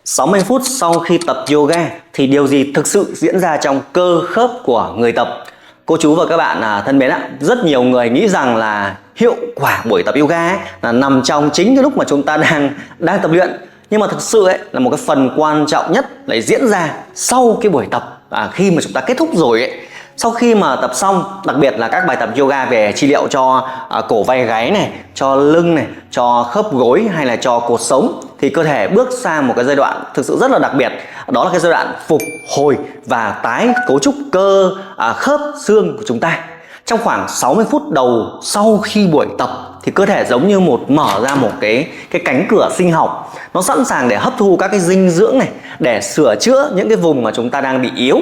60 phút sau khi tập yoga thì điều gì thực sự diễn ra trong cơ khớp của người tập? Cô chú và các bạn thân mến ạ, rất nhiều người nghĩ rằng là hiệu quả buổi tập yoga ấy là nằm trong chính cái lúc mà chúng ta đang tập luyện. Nhưng mà thực sự ấy là một cái phần quan trọng nhất lại diễn ra sau cái buổi tập, khi mà chúng ta kết thúc rồi ấy. Sau khi mà tập xong, đặc biệt là các bài tập yoga về trị liệu cho cổ vai gáy này, cho lưng này, cho khớp gối hay là cho cột sống, thì cơ thể bước sang một cái giai đoạn thực sự rất là đặc biệt. Đó là cái giai đoạn phục hồi và tái cấu trúc cơ khớp xương của chúng ta. Trong khoảng 60 phút đầu sau khi buổi tập thì cơ thể giống như mở ra một cái cánh cửa sinh học. Nó sẵn sàng để hấp thu các cái dinh dưỡng này, để sửa chữa những cái vùng mà chúng ta đang bị yếu.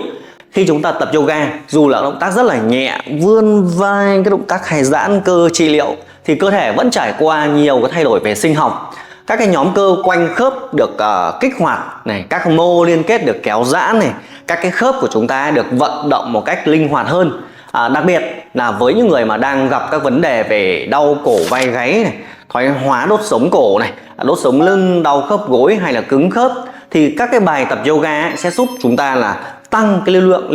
Khi chúng ta tập yoga, dù là động tác rất là nhẹ, vươn vai, cái động tác hay giãn cơ trị liệu, thì cơ thể vẫn trải qua nhiều cái thay đổi về sinh học. Các cái nhóm cơ quanh khớp được kích hoạt này, các mô liên kết được kéo giãn này, các cái khớp của chúng ta được vận động một cách linh hoạt hơn. Đặc biệt là với những người mà đang gặp các vấn đề về đau cổ vai gáy này, thoái hóa đốt sống cổ này, đốt sống lưng, đau khớp gối hay là cứng khớp, thì các cái bài tập yoga sẽ giúp chúng ta là tăng cái lưu lượng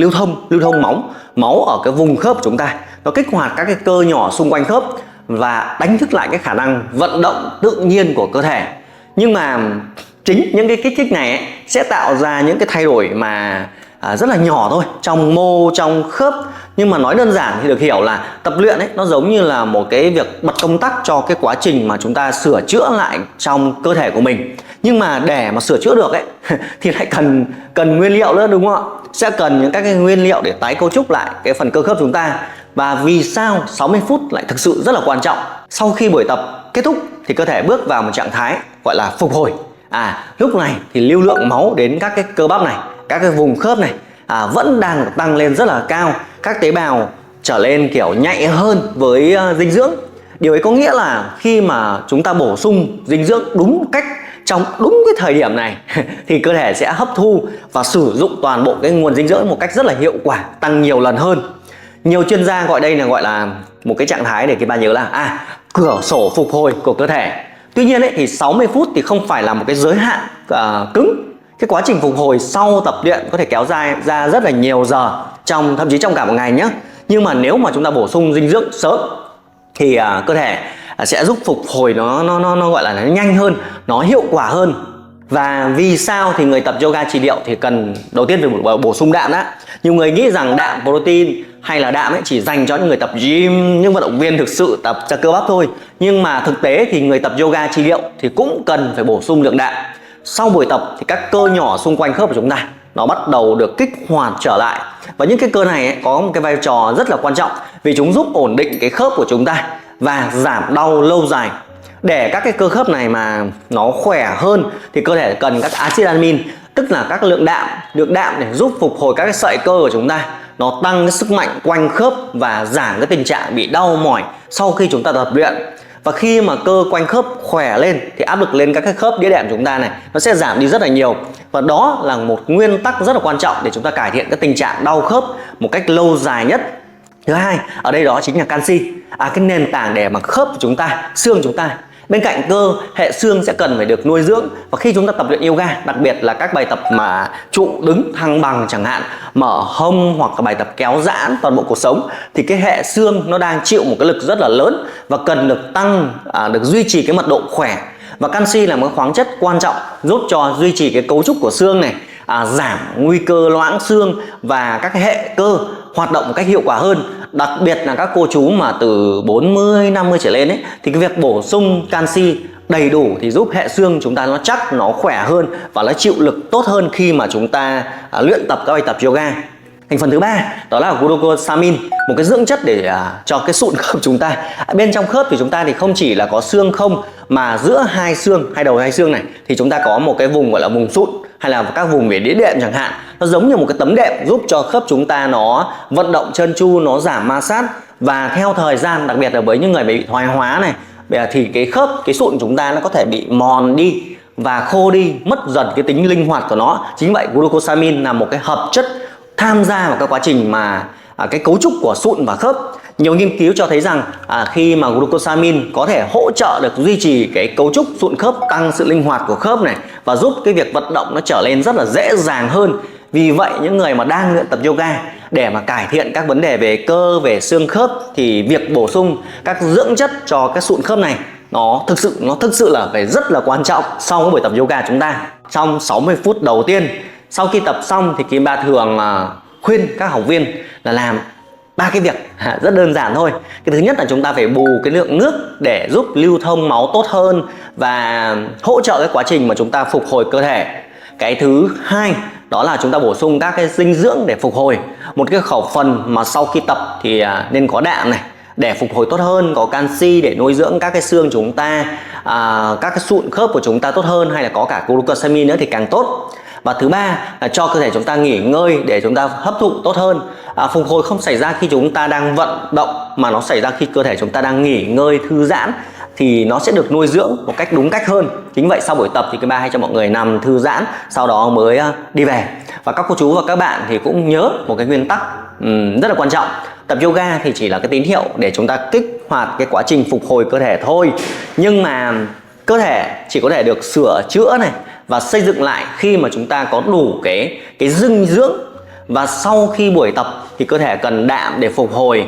lưu thông máu ở cái vùng khớp của chúng ta. Nó kích hoạt các cái cơ nhỏ xung quanh khớp và đánh thức lại cái khả năng vận động tự nhiên của cơ thể. Nhưng mà chính những cái kích thích này ấy, sẽ tạo ra những cái thay đổi mà rất là nhỏ thôi trong mô, trong khớp. Nhưng mà nói đơn giản thì được hiểu là tập luyện ấy, nó giống như là một cái việc bật công tắc cho cái quá trình mà chúng ta sửa chữa lại trong cơ thể của mình. Nhưng mà để mà sửa chữa được ấy thì lại cần nguyên liệu nữa, đúng không ạ? Sẽ cần những các cái nguyên liệu để tái cấu trúc lại cái phần cơ khớp chúng ta. Và vì sao 60 phút lại thực sự rất là quan trọng? Sau khi buổi tập kết thúc thì cơ thể bước vào một trạng thái gọi là phục hồi. Lúc này thì lưu lượng máu đến các cái cơ bắp này, các cái vùng khớp này vẫn đang tăng lên rất là cao. Các tế bào trở lên kiểu nhạy hơn với dinh dưỡng. Điều ấy có nghĩa là khi mà chúng ta bổ sung dinh dưỡng đúng cách trong đúng cái thời điểm này thì cơ thể sẽ hấp thu và sử dụng toàn bộ cái nguồn dinh dưỡng một cách rất là hiệu quả, tăng nhiều lần hơn. Nhiều chuyên gia gọi đây là một cái trạng thái để các bạn nhớ là cửa sổ phục hồi của cơ thể. Tuy nhiên ấy, thì 60 phút thì không phải là một cái giới hạn cứng. Cái quá trình phục hồi sau tập luyện có thể kéo dài ra rất là nhiều giờ, thậm chí trong cả một ngày nhé. Nhưng mà nếu mà chúng ta bổ sung dinh dưỡng sớm thì cơ thể sẽ giúp phục hồi nó gọi là nó nhanh hơn, nó hiệu quả hơn. Và vì sao thì người tập yoga trị liệu thì cần đầu tiên phải bổ sung đạm đã. Nhiều người nghĩ rằng đạm protein hay là đạm ấy chỉ dành cho những người tập gym, những vận động viên thực sự tập cho cơ bắp thôi. Nhưng mà thực tế thì người tập yoga trị liệu thì cũng cần phải bổ sung lượng đạm. Sau buổi tập thì các cơ nhỏ xung quanh khớp của chúng ta nó bắt đầu được kích hoạt trở lại. Và những cái cơ này ấy, có một cái vai trò rất là quan trọng vì chúng giúp ổn định cái khớp của chúng ta và giảm đau lâu dài. Để các cái cơ khớp này mà nó khỏe hơn thì cơ thể cần các axit amin, tức là các lượng đạm để giúp phục hồi các cái sợi cơ của chúng ta. Nó tăng cái sức mạnh quanh khớp và giảm cái tình trạng bị đau mỏi sau khi chúng ta tập luyện. Và khi mà cơ quanh khớp khỏe lên thì áp lực lên các cái khớp đĩa đệm của chúng ta này nó sẽ giảm đi rất là nhiều. Và đó là một nguyên tắc rất là quan trọng để chúng ta cải thiện cái tình trạng đau khớp một cách lâu dài nhất. Thứ hai, ở đây đó chính là canxi, cái nền tảng để mà khớp của chúng ta, xương chúng ta. Bên cạnh cơ, hệ xương sẽ cần phải được nuôi dưỡng. Và khi chúng ta tập luyện yoga, đặc biệt là các bài tập mà trụ đứng thăng bằng chẳng hạn, mở hông hoặc là bài tập kéo giãn toàn bộ cuộc sống, thì cái hệ xương nó đang chịu một cái lực rất là lớn và cần được được duy trì cái mật độ khỏe. Và canxi là một khoáng chất quan trọng giúp cho duy trì cái cấu trúc của xương này, giảm nguy cơ loãng xương và các cái hệ cơ hoạt động một cách hiệu quả hơn. Đặc biệt là các cô chú mà từ 40, 50 trở lên ấy, thì cái việc bổ sung canxi đầy đủ thì giúp hệ xương chúng ta nó chắc, nó khỏe hơn và nó chịu lực tốt hơn khi mà chúng ta luyện tập các bài tập yoga. Thành phần thứ ba đó là glucosamine, một cái dưỡng chất để cho cái sụn khớp chúng ta. Bên trong khớp thì chúng ta thì không chỉ là có xương không, mà giữa hai đầu hai xương này thì chúng ta có một cái vùng gọi là vùng sụn hay là các vùng về đĩa đệm chẳng hạn. Nó giống như một cái tấm đệm giúp cho khớp chúng ta nó vận động trơn tru, nó giảm ma sát. Và theo thời gian, đặc biệt là với những người bị thoái hóa này, thì cái khớp, cái sụn chúng ta nó có thể bị mòn đi và khô đi, mất dần cái tính linh hoạt của nó. Chính vậy, glucosamine là một cái hợp chất tham gia vào cái quá trình mà cái cấu trúc của sụn và khớp. Nhiều nghiên cứu cho thấy rằng khi mà glucosamine có thể hỗ trợ được duy trì cái cấu trúc sụn khớp, tăng sự linh hoạt của khớp này và giúp cái việc vận động nó trở nên rất là dễ dàng hơn. Vì vậy những người mà đang luyện tập yoga để mà cải thiện các vấn đề về cơ, về xương khớp thì việc bổ sung các dưỡng chất cho các sụn khớp này nó thực sự là phải rất là quan trọng sau cái buổi tập yoga chúng ta. Trong 60 phút đầu tiên sau khi tập xong thì Kim Ba thường khuyên các học viên là làm 3 cái việc rất đơn giản thôi. Cái thứ nhất là chúng ta phải bù cái lượng nước để giúp lưu thông máu tốt hơn và hỗ trợ cái quá trình mà chúng ta phục hồi cơ thể. Cái thứ hai đó là chúng ta bổ sung các cái dinh dưỡng để phục hồi. Một cái khẩu phần mà sau khi tập thì nên có đạm này để phục hồi tốt hơn, có canxi để nuôi dưỡng các cái xương chúng ta, các cái sụn khớp của chúng ta tốt hơn, hay là có cả glucosamine nữa thì càng tốt. Và thứ ba là cho cơ thể chúng ta nghỉ ngơi để chúng ta hấp thụ tốt hơn. Phục hồi không xảy ra khi chúng ta đang vận động mà nó xảy ra khi cơ thể chúng ta đang nghỉ ngơi, thư giãn thì nó sẽ được nuôi dưỡng một cách đúng cách hơn. Chính vậy sau buổi tập thì Kim Ba hay cho mọi người nằm thư giãn, sau đó mới đi về. Và các cô chú và các bạn thì cũng nhớ một cái nguyên tắc rất là quan trọng. Tập yoga thì chỉ là cái tín hiệu để chúng ta kích hoạt cái quá trình phục hồi cơ thể thôi. Nhưng mà cơ thể chỉ có thể được sửa chữa này và xây dựng lại khi mà chúng ta có đủ cái dinh dưỡng. Và sau khi buổi tập thì cơ thể cần đạm để phục hồi,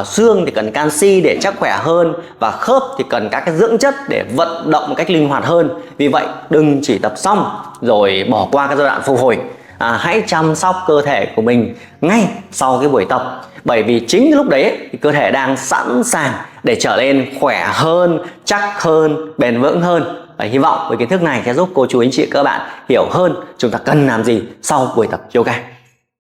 xương thì cần canxi để chắc khỏe hơn, và khớp thì cần các cái dưỡng chất để vận động một cách linh hoạt hơn. Vì vậy đừng chỉ tập xong rồi bỏ qua cái giai đoạn phục hồi. Hãy chăm sóc cơ thể của mình ngay sau cái buổi tập, bởi vì chính cái lúc đấy thì cơ thể đang sẵn sàng để trở nên khỏe hơn, chắc hơn, bền vững hơn. Và hy vọng với kiến thức này sẽ giúp cô chú anh chị các bạn hiểu hơn chúng ta cần làm gì sau buổi tập yoga.